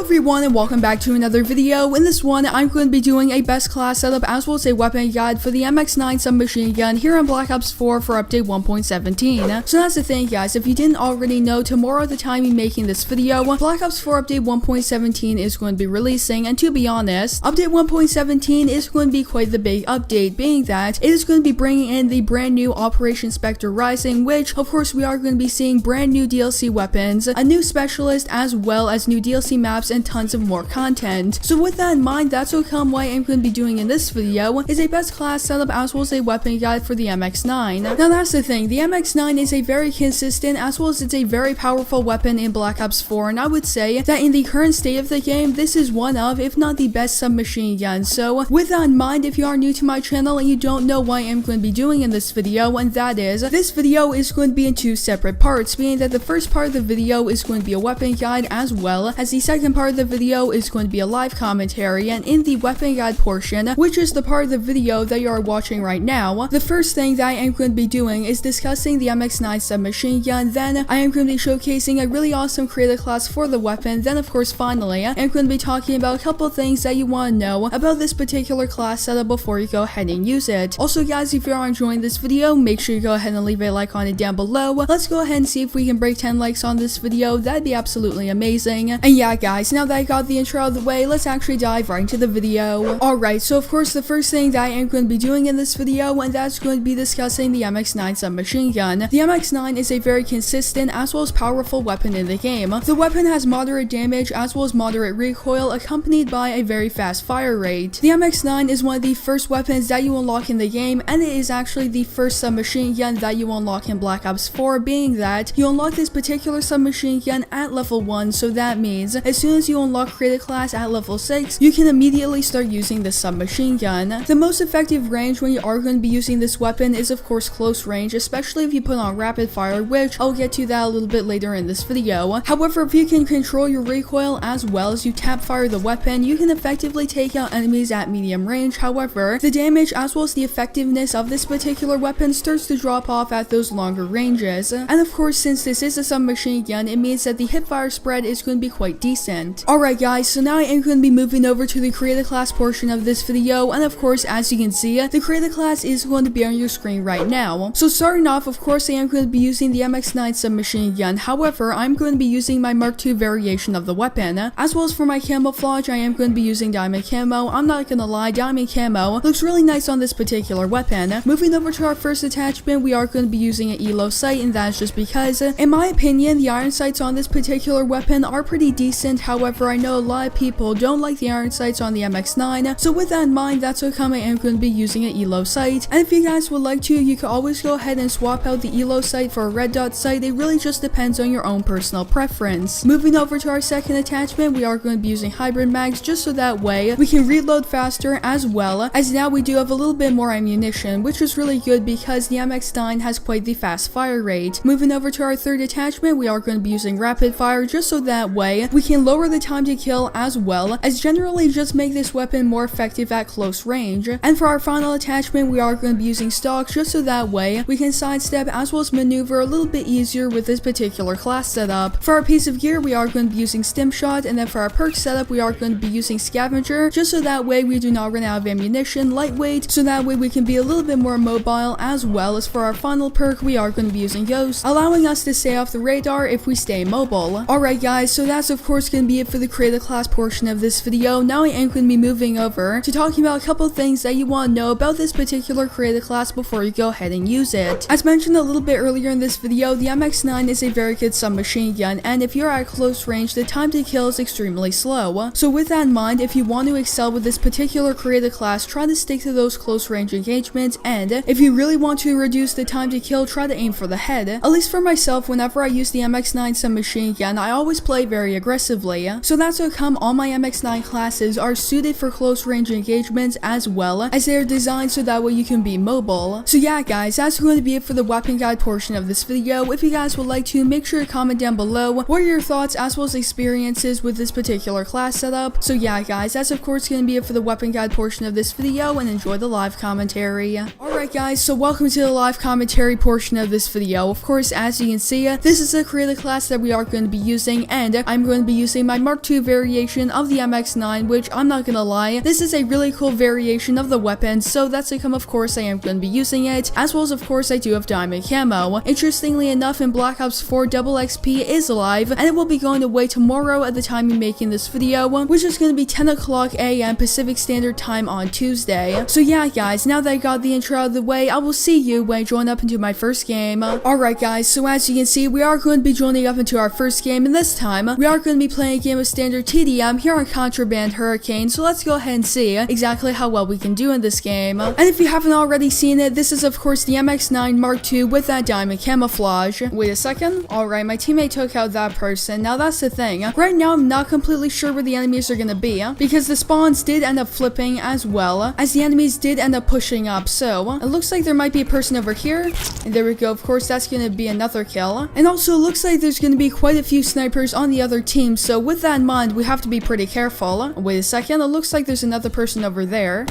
everyone and welcome back to another video. In this one, I'm going to be doing a best class setup as well as a weapon guide for the MX9 submachine gun here on Black Ops 4 for update 1.17. So that's the thing guys, if you didn't already know, tomorrow at the time of making this video, Black Ops 4 update 1.17 is going to be releasing, and to be honest, update 1.17 is going to be quite the big update, being that it is going to be bringing in the brand new Operation Spectre Rising, which of course we are going to be seeing brand new DLC weapons, a new specialist, as well as new DLC maps and tons of more content. So with that in mind, that's how come what I'm going to be doing in this video is a best class setup as well as a weapon guide for the MX9. Now that's the thing, the MX9 is a very consistent as well as it's a very powerful weapon in Black Ops 4, and I would say that in the current state of the game, this is one of, if not the best submachine gun. So with that in mind, if you are new to my channel and you don't know what I'm going to be doing in this video, and that is, this video is going to be in two separate parts, meaning that the first part of the video is going to be a weapon guide as well as the second part of the video is going to be a live commentary. And in the weapon guide portion, which is the part of the video that you are watching right now, the first thing that I am going to be doing is discussing the MX9 submachine gun, then I am going to be showcasing a really awesome creator class for the weapon, then of course finally I'm going to be talking about a couple things that you want to know about this particular class setup before you go ahead and use it. Also guys, if you are enjoying this video, make sure you go ahead and leave a like on it down below. Let's go ahead and see if we can break 10 likes on this video, that'd be absolutely amazing. And yeah guys, now that I got the intro out of the way, let's actually dive right into the video. Alright, so of course the first thing that I am going to be doing in this video, and that's going to be discussing the MX9 submachine gun. The MX9 is a very consistent as well as powerful weapon in the game. The weapon has moderate damage as well as moderate recoil accompanied by a very fast fire rate. The MX9 is one of the first weapons that you unlock in the game, and it is actually the first submachine gun that you unlock in Black Ops 4, being that you unlock this particular submachine gun at level 1, so that means as soon as you unlock creator class at level 6, you can immediately start using the submachine gun. The most effective range when you are going to be using this weapon is of course close range, especially if you put on rapid fire, which I'll get to that a little bit later in this video. However, if you can control your recoil as well as you tap fire the weapon, you can effectively take out enemies at medium range. However, the damage as well as the effectiveness of this particular weapon starts to drop off at those longer ranges. And of course, since this is a submachine gun, it means that the hipfire spread is going to be quite decent. Alright guys, so now I am going to be moving over to the creator class portion of this video, and of course as you can see, the creator class is going to be on your screen right now. So starting off, of course I am going to be using the MX9 submachine gun. However, I'm going to be using my Mark II variation of the weapon. As well as for my camouflage, I am going to be using diamond camo. I'm not gonna lie, diamond camo looks really nice on this particular weapon. Moving over to our first attachment, we are going to be using an elo sight, and that's just because in my opinion the iron sights on this particular weapon are pretty decent. However, I know a lot of people don't like the iron sights on the MX9, so with that in mind, that's how come I am going to be using an elo sight. And if you guys would like to, you can always go ahead and swap out the elo sight for a red dot sight. It really just depends on your own personal preference. Moving over to our second attachment, we are going to be using hybrid mags, just so that way we can reload faster, as well as now we do have a little bit more ammunition, which is really good because the MX9 has quite the fast fire rate. Moving over to our third attachment, we are going to be using rapid fire, just so that way we can lower the time to kill as well as generally just make this weapon more effective at close range. And for our final attachment, we are going to be using stock, just so that way we can sidestep as well as maneuver a little bit easier with this particular class setup. For our piece of gear, we are going to be using stim shot, and then for our perk setup, we are going to be using scavenger, just so that way we do not run out of ammunition, lightweight, so that way we can be a little bit more mobile, as well as for our final perk, we are going to be using ghost, allowing us to stay off the radar if we stay mobile. Alright guys, so that's of course going to be it for the creator class portion of this video. Now I am going to be moving over to talking about a couple things that you want to know about this particular creator class before you go ahead and use it. As mentioned a little bit earlier in this video, the MX9 is a very good submachine gun, and if you're at close range, the time to kill is extremely slow. So with that in mind, if you want to excel with this particular creator class, try to stick to those close range engagements, and if you really want to reduce the time to kill, try to aim for the head. At least for myself, whenever I use the MX9 submachine gun, I always play very aggressively. So that's how come all my MX9 classes are suited for close range engagements, as well as they are designed so that way you can be mobile. So yeah guys, that's going to be it for the weapon guide portion of this video. If you guys would like to, make sure to comment down below what are your thoughts as well as experiences with this particular class setup. So yeah guys, that's of course going to be it for the weapon guide portion of this video, and enjoy the live commentary. Alright guys, so welcome to the live commentary portion of this video. Of course, as you can see, this is a creator class that we are going to be using, and I'm going to be using my my Mark II variation of the MX9, which I'm not gonna lie, this is a really cool variation of the weapon, so that's how come of course I am gonna be using it, as well as of course I do have diamond camo. Interestingly enough, in Black Ops 4, double XP is live, and it will be going away tomorrow at the time of making this video, which is gonna be 10 o'clock a.m. Pacific Standard Time on Tuesday. So yeah guys, now that I got the intro out of the way, I will see you when I join up into my first game. Alright guys, so as you can see, we are going to be joining up into our first game, and this time, we are going to be playing a game of standard TDM here on Contraband Hurricane, so let's go ahead and see exactly how well we can do in this game. And if you haven't already seen it, this is of course the MX9 Mark II with that diamond camouflage. Wait a second. Alright, my teammate took out that person. Now that's the thing. Right now I'm not completely sure where the enemies are gonna be, because the spawns did end up flipping as well, as the enemies did end up pushing up, so it looks like there might be a person over here. And there we go, of course that's gonna be another kill. And also it looks like there's gonna be quite a few snipers on the other team, so with that in mind, we have to be pretty careful. Wait a second, it looks like there's another person over there.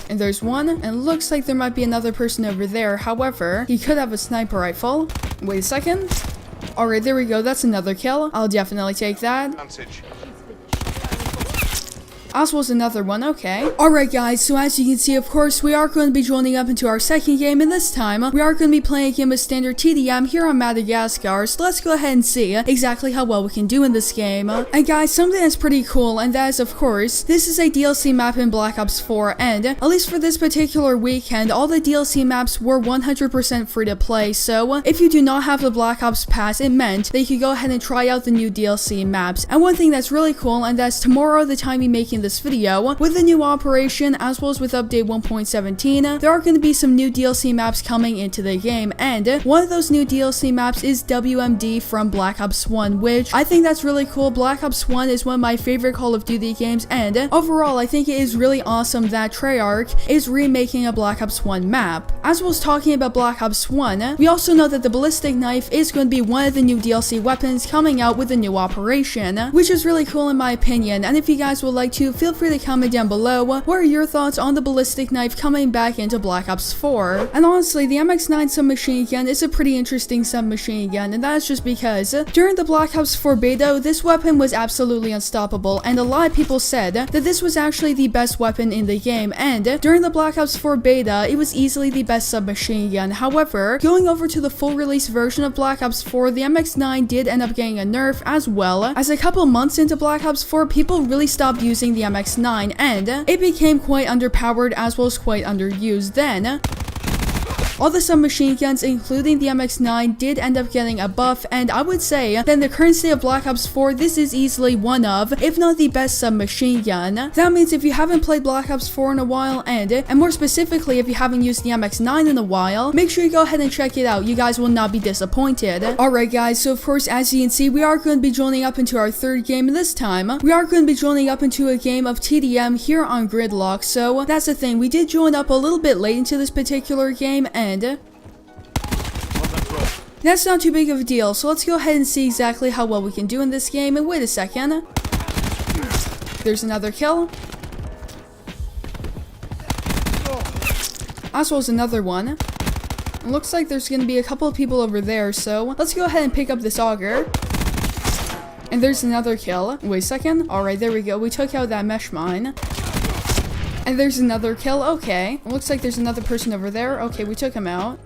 And there's one, and it looks like there might be another person over there. However, he could have a sniper rifle. Wait a second. Alright, there we go, that's another kill. I'll definitely take that. As was another one, okay. Alright guys, so as you can see, of course, we are going to be joining up into our second game, and this time, we are going to be playing a game of standard TDM here on Madagascar, so let's go ahead and see exactly how well we can do in this game. And guys, something that's pretty cool, and that is, of course, this is a DLC map in Black Ops 4, and at least for this particular weekend, all the DLC maps were 100% free to play, so if you do not have the Black Ops Pass, it meant that you could go ahead and try out the new DLC maps. And one thing that's really cool, and that's tomorrow, the time you're making this video, with the new operation as well as with update 1.17, there are going to be some new DLC maps coming into the game, and one of those new DLC maps is WMD from Black Ops 1, which I think that's really cool. Black Ops 1 is one of my favorite Call of Duty games, and overall I think it is really awesome that Treyarch is remaking a Black Ops 1 map. As well as talking about Black Ops 1, we also know that the ballistic knife is going to be one of the new DLC weapons coming out with the new operation, which is really cool in my opinion. And if you guys would like to, feel free to comment down below what are your thoughts on the ballistic knife coming back into Black Ops 4. And honestly, the MX9 submachine gun is a pretty interesting submachine gun, and that is just because during the Black Ops 4 beta, this weapon was absolutely unstoppable, and a lot of people said that this was actually the best weapon in the game, and during the Black Ops 4 beta, it was easily the best submachine gun. However, going over to the full release version of Black Ops 4, the MX9 did end up getting a nerf, as well as a couple months into Black Ops 4, people really stopped using the MX9, and it became quite underpowered as well as quite underused. Then all the submachine guns, including the MX9, did end up getting a buff, and I would say that in the current state of Black Ops 4, this is easily one of, if not the best submachine gun. That means if you haven't played Black Ops 4 in a while, and more specifically if you haven't used the MX9 in a while, make sure you go ahead and check it out. You guys will not be disappointed. Alright guys, so of course as you can see, we are going to be joining up into our third game, and this time, we are going to be joining up into a game of TDM here on Gridlock. So that's the thing, we did join up a little bit late into this particular game, and that's not too big of a deal, so let's go ahead and see exactly how well we can do in this game. And wait a second, there's another kill, as well as another one. It looks like there's gonna be a couple of people over there, so let's go ahead and pick up this auger. And there's another kill. Wait a second. Alright, there we go, we took out that mesh mine. And there's another kill. Okay, it looks like there's another person over there. Okay, we took him out.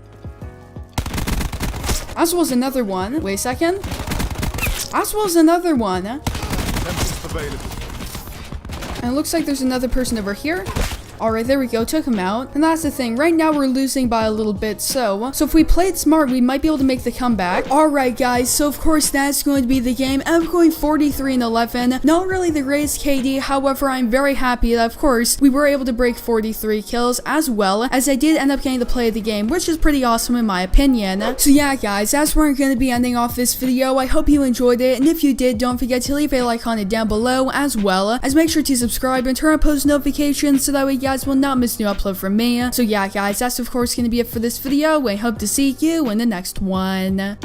As well as another one. Wait a second. As well as another one. And it looks like there's another person over here. Alright, there we go, took him out. And that's the thing, right now we're losing by a little bit, so if we played smart, we might be able to make the comeback. Alright guys, so of course that's going to be the game. I'm going 43-11. Not really the greatest KD, however, I'm very happy that of course we were able to break 43 kills, as well as I did end up getting to play the game, which is pretty awesome in my opinion. So yeah guys, that's where I'm going to be ending off this video. I hope you enjoyed it, and if you did, don't forget to leave a like on it down below, as well as make sure to subscribe and turn on post notifications so that way you guys will not miss new upload from me. So yeah guys, that's of course going to be it for this video. I hope to see you in the next one.